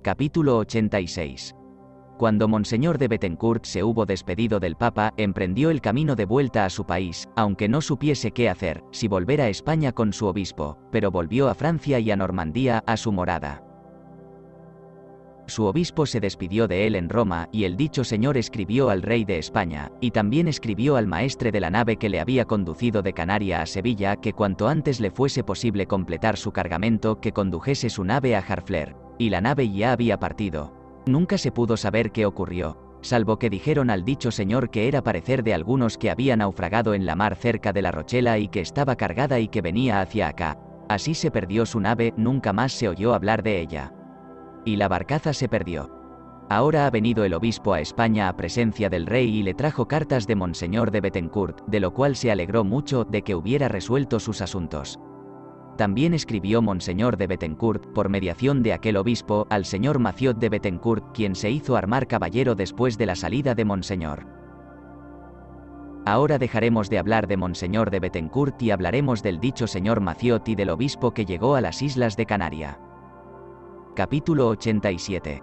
Capítulo 86. Cuando Monseñor de Bethencourt se hubo despedido del Papa, emprendió el camino de vuelta a su país, aunque no supiese qué hacer, si volver a España con su obispo, pero volvió a Francia y a Normandía, a su morada. Su obispo se despidió de él en Roma, y el dicho señor escribió al rey de España, y también escribió al maestre de la nave que le había conducido de Canaria a Sevilla, que cuanto antes le fuese posible completar su cargamento, que condujese su nave a Harfleur. Y la nave ya había partido. Nunca se pudo saber qué ocurrió, salvo que dijeron al dicho señor que era parecer de algunos que había naufragado en la mar cerca de la Rochela y que estaba cargada y que venía hacia acá. Así se perdió su nave, nunca más se oyó hablar de ella. Y la barcaza se perdió. Ahora ha venido el obispo a España a presencia del rey y le trajo cartas de Monseñor de Bethencourt, de lo cual se alegró mucho de que hubiera resuelto sus asuntos. También escribió Monseñor de Bethencourt, por mediación de aquel obispo, al señor Maciot de Bethencourt, quien se hizo armar caballero después de la salida de Monseñor. Ahora dejaremos de hablar de Monseñor de Bethencourt y hablaremos del dicho señor Maciot y del obispo que llegó a las islas de Canaria. Capítulo 87.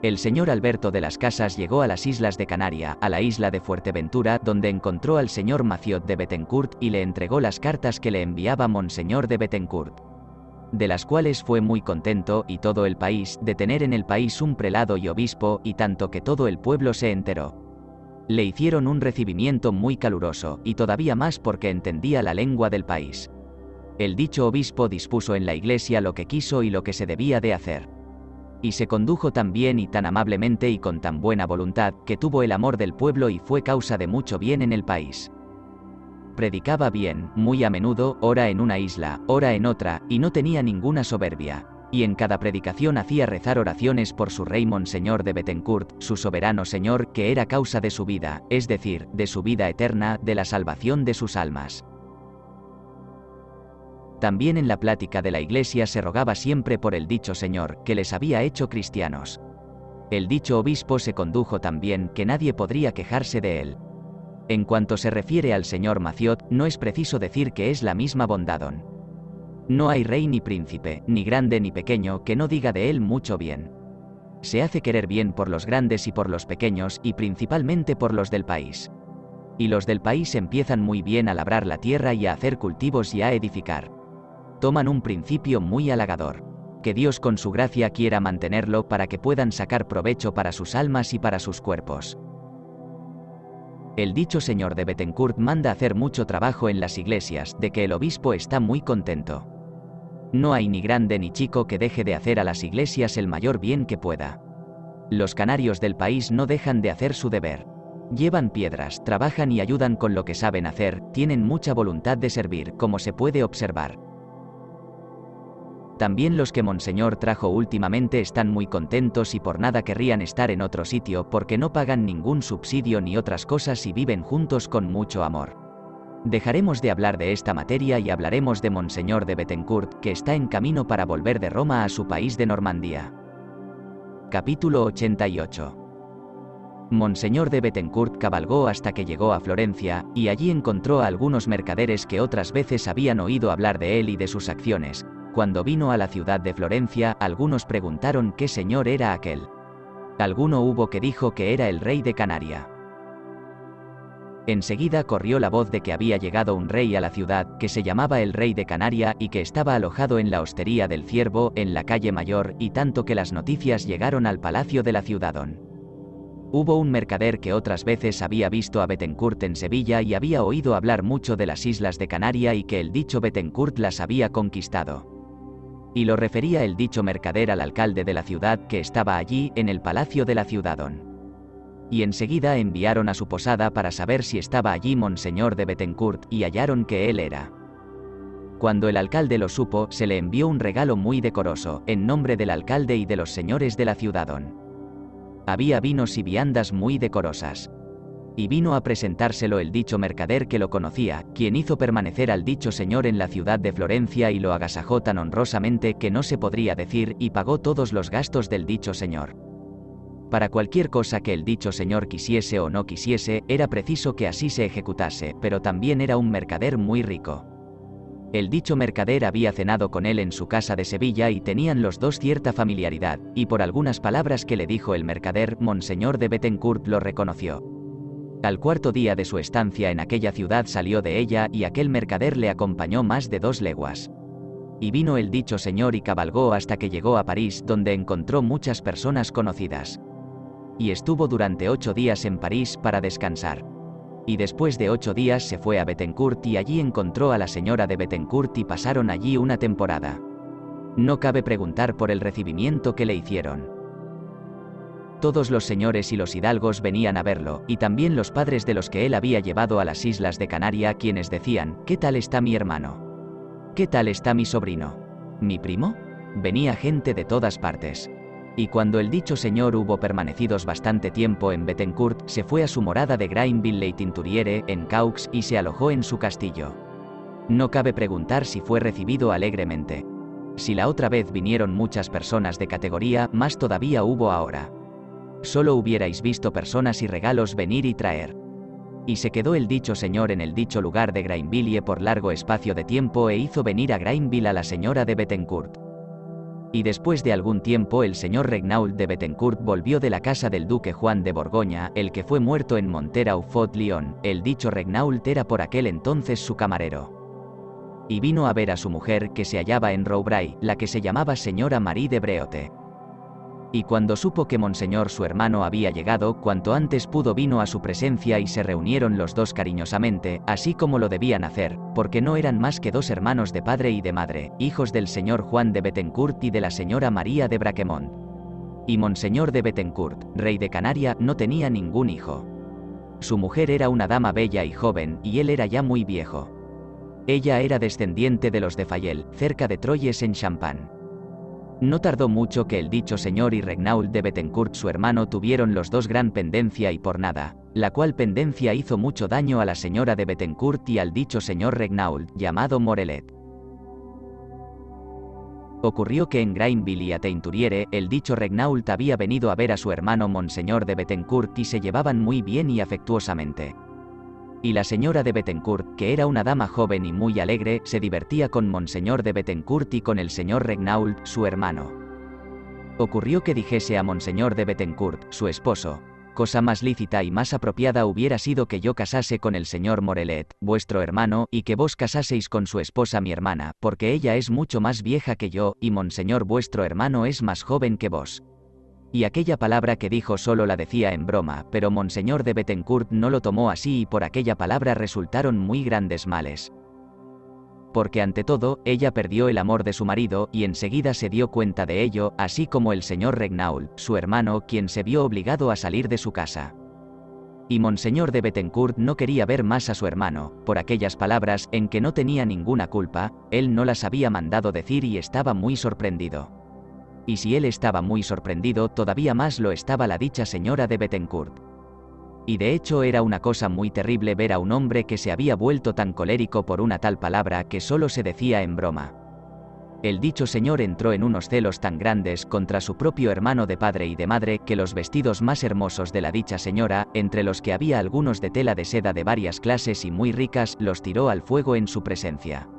El señor Alberto de las Casas llegó a las islas de Canaria, a la isla de Fuerteventura, donde encontró al señor Maciot de Bethencourt y le entregó las cartas que le enviaba Monseñor de Bethencourt, de las cuales fue muy contento, y todo el país, de tener en el país un prelado y obispo, y tanto que todo el pueblo se enteró. Le hicieron un recibimiento muy caluroso, y todavía más porque entendía la lengua del país. El dicho obispo dispuso en la iglesia lo que quiso y lo que se debía de hacer. Y se condujo tan bien y tan amablemente y con tan buena voluntad, que tuvo el amor del pueblo y fue causa de mucho bien en el país. Predicaba bien, muy a menudo, ora en una isla, ora en otra, y no tenía ninguna soberbia. Y en cada predicación hacía rezar oraciones por su rey Monseñor de Bethencourt, su soberano señor, que era causa de su vida, es decir, de su vida eterna, de la salvación de sus almas. También en la plática de la iglesia se rogaba siempre por el dicho señor, que les había hecho cristianos. El dicho obispo se condujo tan bien que nadie podría quejarse de él. En cuanto se refiere al señor Maciot, no es preciso decir que es la misma bondadón. No hay rey ni príncipe, ni grande ni pequeño, que no diga de él mucho bien. Se hace querer bien por los grandes y por los pequeños, y principalmente por los del país. Y los del país empiezan muy bien a labrar la tierra y a hacer cultivos y a edificar. Toman un principio muy halagador. Que Dios con su gracia quiera mantenerlo para que puedan sacar provecho para sus almas y para sus cuerpos. El dicho señor de Bethencourt manda hacer mucho trabajo en las iglesias, de que el obispo está muy contento. No hay ni grande ni chico que deje de hacer a las iglesias el mayor bien que pueda. Los canarios del país no dejan de hacer su deber. Llevan piedras, trabajan y ayudan con lo que saben hacer, tienen mucha voluntad de servir, como se puede observar. También los que Monseñor trajo últimamente están muy contentos y por nada querrían estar en otro sitio porque no pagan ningún subsidio ni otras cosas y viven juntos con mucho amor. Dejaremos de hablar de esta materia y hablaremos de Monseñor de Bethencourt, que está en camino para volver de Roma a su país de Normandía. Capítulo 88. Monseñor de Bethencourt cabalgó hasta que llegó a Florencia, y allí encontró a algunos mercaderes que otras veces habían oído hablar de él y de sus acciones. Cuando vino a la ciudad de Florencia, algunos preguntaron qué señor era aquel. Alguno hubo que dijo que era el rey de Canaria. Enseguida corrió la voz de que había llegado un rey a la ciudad, que se llamaba el rey de Canaria y que estaba alojado en la hostería del Ciervo, en la calle Mayor, y tanto que las noticias llegaron al palacio de la ciudadón. Hubo un mercader que otras veces había visto a Bethencourt en Sevilla y había oído hablar mucho de las islas de Canaria y que el dicho Bethencourt las había conquistado. Y lo refería el dicho mercader al alcalde de la ciudad que estaba allí, en el palacio de la ciudadón. Y enseguida enviaron a su posada para saber si estaba allí Monseñor de Bethencourt, y hallaron que él era. Cuando el alcalde lo supo, se le envió un regalo muy decoroso, en nombre del alcalde y de los señores de la ciudadón. Había vinos y viandas muy decorosas. Y vino a presentárselo el dicho mercader que lo conocía, quien hizo permanecer al dicho señor en la ciudad de Florencia y lo agasajó tan honrosamente que no se podría decir, y pagó todos los gastos del dicho señor. Para cualquier cosa que el dicho señor quisiese o no quisiese, era preciso que así se ejecutase, pero también era un mercader muy rico. El dicho mercader había cenado con él en su casa de Sevilla y tenían los dos cierta familiaridad, y por algunas palabras que le dijo el mercader, Monseñor de Bethencourt lo reconoció. Al cuarto día de su estancia en aquella ciudad salió de ella y aquel mercader le acompañó más de 2 leguas. Y vino el dicho señor y cabalgó hasta que llegó a París, donde encontró muchas personas conocidas. Y estuvo durante 8 días en París para descansar. Y después de 8 días se fue a Bethencourt y allí encontró a la señora de Bethencourt y pasaron allí una temporada. No cabe preguntar por el recibimiento que le hicieron. Todos los señores y los hidalgos venían a verlo, y también los padres de los que él había llevado a las islas de Canaria, quienes decían: ¿qué tal está mi hermano? ¿Qué tal está mi sobrino? ¿Mi primo? Venía gente de todas partes. Y cuando el dicho señor hubo permanecidos bastante tiempo en Bethencourt, se fue a su morada de Grainville-le-Tinturiere, en Caux, y se alojó en su castillo. No cabe preguntar si fue recibido alegremente. Si la otra vez vinieron muchas personas de categoría, más todavía hubo ahora. Solo hubierais visto personas y regalos venir y traer. Y se quedó el dicho señor en el dicho lugar de Grainville por largo espacio de tiempo e hizo venir a Grainville a la señora de Bethencourt. Y después de algún tiempo el señor Regnault de Bethencourt volvió de la casa del duque Juan de Borgoña, el que fue muerto en Monterau-Fault-Lyon. El dicho Regnault era por aquel entonces su camarero. Y vino a ver a su mujer, que se hallaba en Rouvray, la que se llamaba señora Marie de Breaute. Y cuando supo que Monseñor su hermano había llegado, cuanto antes pudo vino a su presencia y se reunieron los dos cariñosamente, así como lo debían hacer, porque no eran más que 2 hermanos de padre y de madre, hijos del señor Juan de Bethencourt y de la señora María de Braquemont. Y Monseñor de Bethencourt, rey de Canaria, no tenía ningún hijo. Su mujer era una dama bella y joven, y él era ya muy viejo. Ella era descendiente de los de Fayel, cerca de Troyes en Champagne. No tardó mucho que el dicho señor y Regnault de Bethencourt su hermano tuvieron los dos gran pendencia y por nada, la cual pendencia hizo mucho daño a la señora de Bethencourt y al dicho señor Regnault, llamado Morelet. Ocurrió que en Grainville y a Teinturiere, el dicho Regnault había venido a ver a su hermano Monseñor de Bethencourt y se llevaban muy bien y afectuosamente. Y la señora de Bethencourt, que era una dama joven y muy alegre, se divertía con Monseñor de Bethencourt y con el señor Regnault, su hermano. Ocurrió que dijese a Monseñor de Bethencourt, su esposo: cosa más lícita y más apropiada hubiera sido que yo casase con el señor Morelet, vuestro hermano, y que vos casaseis con su esposa mi hermana, porque ella es mucho más vieja que yo, y Monseñor vuestro hermano es más joven que vos. Y aquella palabra que dijo solo la decía en broma, pero Monseñor de Bethencourt no lo tomó así y por aquella palabra resultaron muy grandes males. Porque ante todo, ella perdió el amor de su marido, y enseguida se dio cuenta de ello, así como el señor Regnault, su hermano, quien se vio obligado a salir de su casa. Y Monseñor de Bethencourt no quería ver más a su hermano, por aquellas palabras, en que no tenía ninguna culpa, él no las había mandado decir y estaba muy sorprendido. Y si él estaba muy sorprendido, todavía más lo estaba la dicha señora de Bethencourt. Y de hecho era una cosa muy terrible ver a un hombre que se había vuelto tan colérico por una tal palabra que solo se decía en broma. El dicho señor entró en unos celos tan grandes contra su propio hermano de padre y de madre, que los vestidos más hermosos de la dicha señora, entre los que había algunos de tela de seda de varias clases y muy ricas, los tiró al fuego en su presencia.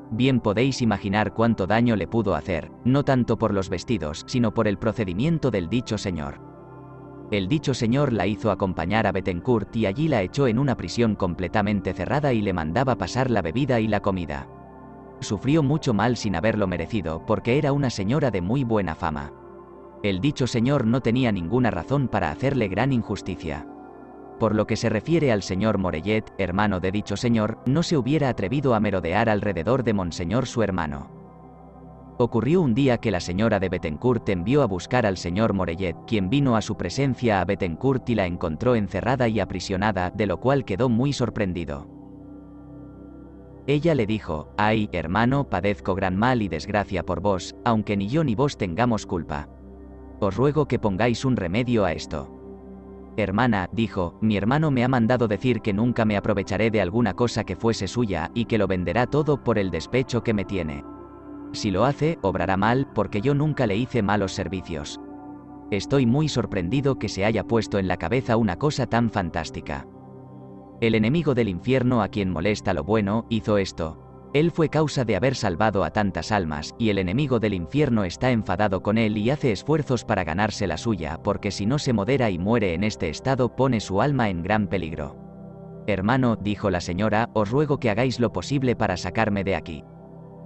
Bien podéis imaginar cuánto daño le pudo hacer, no tanto por los vestidos, sino por el procedimiento del dicho señor. El dicho señor la hizo acompañar a Bethencourt y allí la echó en una prisión completamente cerrada y le mandaba pasar la bebida y la comida. Sufrió mucho mal sin haberlo merecido, porque era una señora de muy buena fama. El dicho señor no tenía ninguna razón para hacerle gran injusticia. Por lo que se refiere al señor Morellet, hermano de dicho señor, no se hubiera atrevido a merodear alrededor de Monseñor su hermano. Ocurrió un día que la señora de Bethencourt envió a buscar al señor Morellet, quien vino a su presencia a Bethencourt y la encontró encerrada y aprisionada, de lo cual quedó muy sorprendido. Ella le dijo: «Ay, hermano, padezco gran mal y desgracia por vos, aunque ni yo ni vos tengamos culpa. Os ruego que pongáis un remedio a esto». «Hermana», dijo, «mi hermano me ha mandado decir que nunca me aprovecharé de alguna cosa que fuese suya, y que lo venderá todo por el despecho que me tiene. Si lo hace, obrará mal, porque yo nunca le hice malos servicios. Estoy muy sorprendido que se haya puesto en la cabeza una cosa tan fantástica. El enemigo del infierno a quien molesta lo bueno, hizo esto. Él fue causa de haber salvado a tantas almas, y el enemigo del infierno está enfadado con él y hace esfuerzos para ganarse la suya, porque si no se modera y muere en este estado pone su alma en gran peligro. Hermano, dijo la señora, os ruego que hagáis lo posible para sacarme de aquí.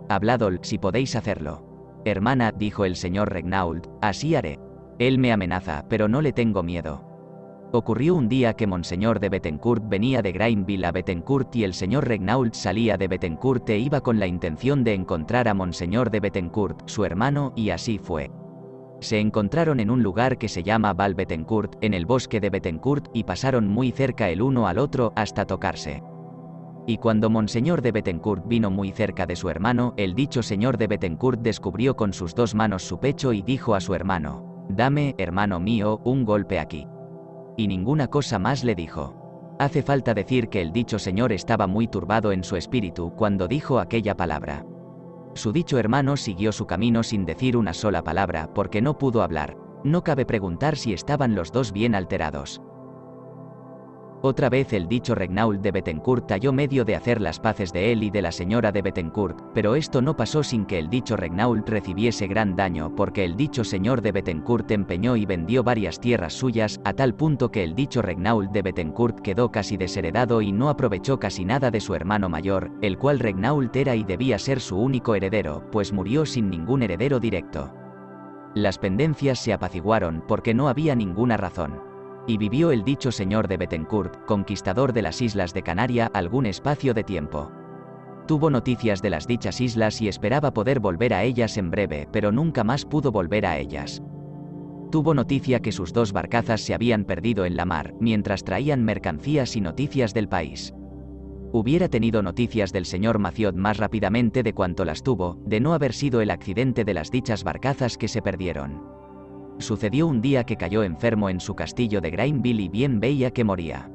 Habladol, si podéis hacerlo. Hermana, dijo el señor Regnault, así haré. Él me amenaza, pero no le tengo miedo. Ocurrió un día que Monseñor de Bettencourt venía de Grainville a Bettencourt y el señor Regnault salía de Bettencourt e iba con la intención de encontrar a Monseñor de Bettencourt, su hermano, y así fue. Se encontraron en un lugar que se llama Val Bettencourt, en el bosque de Bettencourt, y pasaron muy cerca el uno al otro hasta tocarse. Y cuando Monseñor de Bettencourt vino muy cerca de su hermano, el dicho señor de Bettencourt descubrió con sus dos manos su pecho y dijo a su hermano: «Dame, hermano mío, un golpe aquí». Y ninguna cosa más le dijo. Hace falta decir que el dicho señor estaba muy turbado en su espíritu cuando dijo aquella palabra. Su dicho hermano siguió su camino sin decir una sola palabra porque no pudo hablar. No cabe preguntar si estaban los dos bien alterados. Otra vez el dicho Regnault de Bettencourt halló medio de hacer las paces de él y de la señora de Bettencourt, pero esto no pasó sin que el dicho Regnault recibiese gran daño porque el dicho señor de Bettencourt empeñó y vendió varias tierras suyas, a tal punto que el dicho Regnault de Bettencourt quedó casi desheredado y no aprovechó casi nada de su hermano mayor, el cual Regnault era y debía ser su único heredero, pues murió sin ningún heredero directo. Las pendencias se apaciguaron porque no había ninguna razón. Y vivió el dicho señor de Bettencourt, conquistador de las islas de Canaria, algún espacio de tiempo. Tuvo noticias de las dichas islas y esperaba poder volver a ellas en breve, pero nunca más pudo volver a ellas. Tuvo noticia que sus dos barcazas se habían perdido en la mar, mientras traían mercancías y noticias del país. Hubiera tenido noticias del señor Maciot más rápidamente de cuanto las tuvo, de no haber sido el accidente de las dichas barcazas que se perdieron. Sucedió un día que cayó enfermo en su castillo de Grainville y bien veía que moría.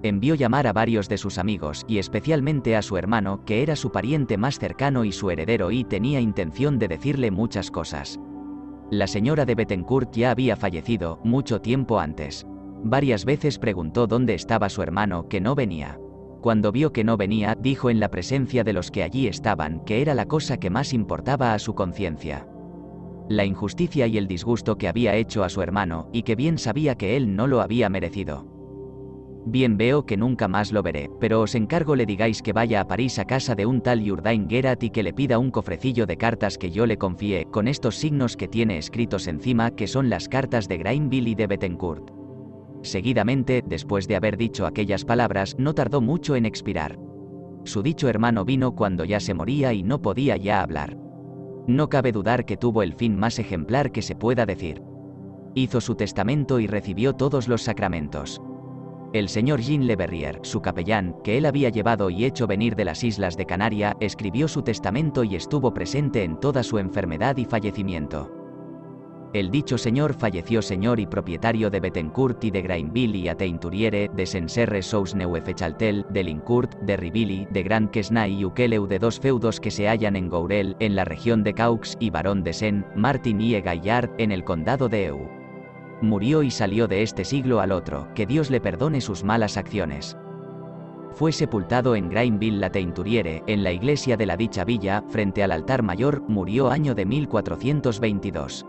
Envió llamar a varios de sus amigos, y especialmente a su hermano, que era su pariente más cercano y su heredero, y tenía intención de decirle muchas cosas. La señora de Bettencourt ya había fallecido, mucho tiempo antes. Varias veces preguntó dónde estaba su hermano, que no venía. Cuando vio que no venía, dijo en la presencia de los que allí estaban, que era la cosa que más importaba a su conciencia. La injusticia y el disgusto que había hecho a su hermano, y que bien sabía que él no lo había merecido. Bien veo que nunca más lo veré, pero os encargo le digáis que vaya a París a casa de un tal Jourdain Guérat y que le pida un cofrecillo de cartas que yo le confié, con estos signos que tiene escritos encima, que son las cartas de Grainville y de Bettencourt. Seguidamente, después de haber dicho aquellas palabras, no tardó mucho en expirar. Su dicho hermano vino cuando ya se moría y no podía ya hablar. No cabe dudar que tuvo el fin más ejemplar que se pueda decir. Hizo su testamento y recibió todos los sacramentos. El señor Jean Le Verrier, su capellán, que él había llevado y hecho venir de las islas de Canaria, escribió su testamento y estuvo presente en toda su enfermedad y fallecimiento. El dicho señor falleció señor y propietario de Bettencourt y de Grainville y Teinturiere, de Senserre-sous-Neufechaltel, de Lincourt, de Rivilly, de Grand Quesnay y Uqueleu, de dos feudos que se hallan en Gourel, en la región de Caux, y barón de Sen, Martin y Gaillard, en el condado de Eu. Murió y salió de este siglo al otro, que Dios le perdone sus malas acciones. Fue sepultado en Grainville-la-Teinturiere, en la iglesia de la dicha villa, frente al altar mayor, murió año de 1422.